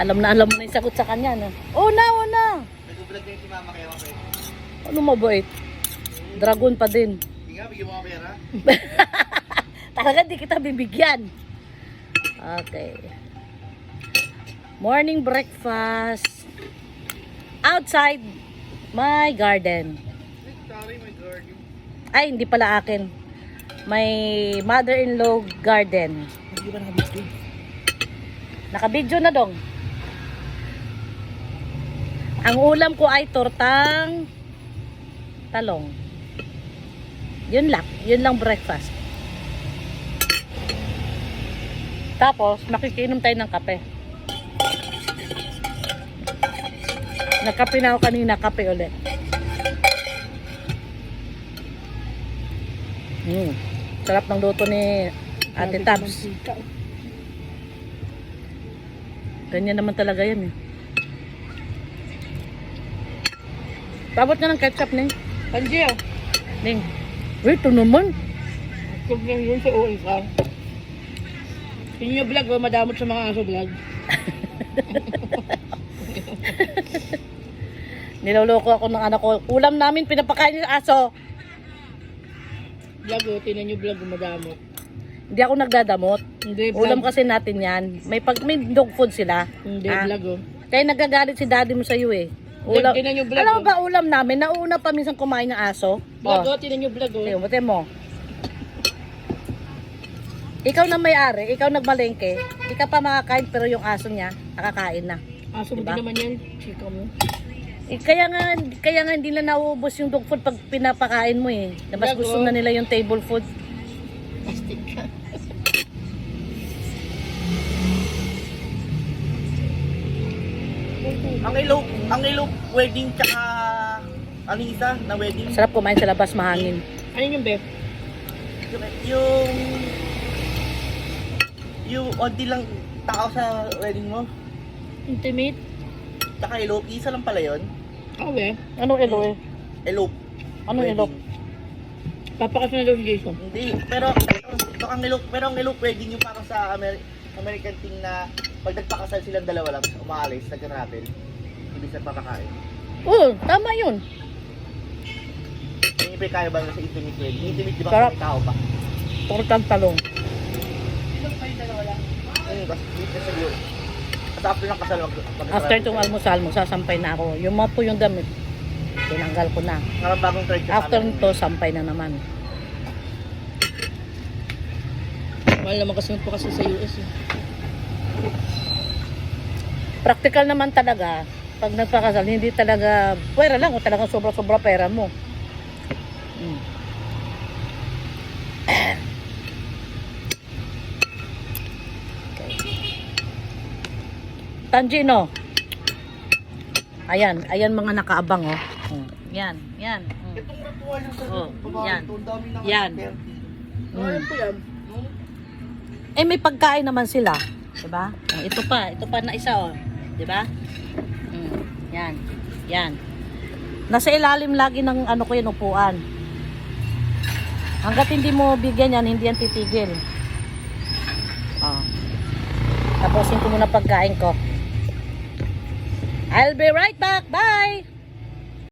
alam mo na yung sagot sa kanya, no? Una! Nag-vlog na yung si mama kaya mabait. Ano mabait? Dragon pa din. Hindi nga, bigyan mo ka pera. Talaga di kita bibigyan. Okay. Morning breakfast. Outside my garden. Sorry, my garden. Ay, hindi pala akin. My mother-in-law garden. Hindi ba nakabidyo? Nakabidyo na dong. Ang ulam ko ay tortang talong. Yun lang breakfast. Tapos, makikinom tayo ng kape. Nagkape na ako kanina, kape ulit. Sarap ng luto ni Ate Tabs. Ganyan naman talaga yan eh. Pabot na ng ketchup, Ning. Panji, Ning. Wait, ito naman. kung lang yun sa OSR. Inyo vlog, madamot sa mga aso vlog. Niloloko ako ng anak ko. Ulam namin, pinapakain ng aso. Vlog, tinan nyo vlog, madamot. Hindi ako nagdadamot. Hindi, vlog. Ulam kasi natin yan. May dog food sila. Hindi, Ah. vlog, Kaya nagagalit si daddy mo sa'yo eh. Vlog, tinan nyo vlog. Alam mo ba ulam namin? Nauna pa minsan kumain ng aso. Vlog, Oh. tinan nyo vlog, Ayun, buti mo. Ikaw na may-ari, ikaw nagmalengke. Hindi ka pa makakain pero yung aso niya, nakakain na. Aso mo Diba? din naman yan, chika mo. Kaya nga hindi na nauubos yung dog food pag pinapakain mo eh. Na mas gusto na nila yung table food. Plastic ka. Ang ilo wedding tsaka ano yung isa na wedding? Sarap kumain sa labas, mahangin. Ano yung be? Yung onti lang tao sa wedding mo. Intimate? Tsaka elope, isa lang pala yun. Be? Anong eloe? Elope. Anong Wedding. elope? Papakasin na daw si Jason. Hindi, pero ang elope wedding yung parang sa American thing na pag nagpakasal silang dalawa lang, umaalis, nag-travel. Ibig sa papakain. Oo, tama yun. Yung iba kaya ba sa intimate wedding? Intimate di ba Sarap. may tao pa? Tortang talong. Kasi dito sa siguro. At after ng kasal, After itong almusal mo, sasampay na ako. Yung mga po yung damit, tinanggal ko na. Parang bagong thread ka After nito, sampay na naman. Mahal naman kasi po kasi sa US eh. Practical naman talaga. Pag nagpakasal, hindi talaga, pera lang o talagang sobra-sobra pera mo. Tanjino. Ayan mga nakaabang oh. Yan. Itong ratuwa yung sa Oh, babae, yan. ito, ang dami na Yan. 30. Ano po yan? Eh may pagkain naman sila, 'di ba? Ito pa na isa oh, 'di ba? Yan. Nasa ilalim lagi ng ano ko 'yung upuan. Hangga't hindi mo bigyan yan, hindi yan titigil. Oh. Tapusin ko muna pagkain ko. I'll be right back. Bye!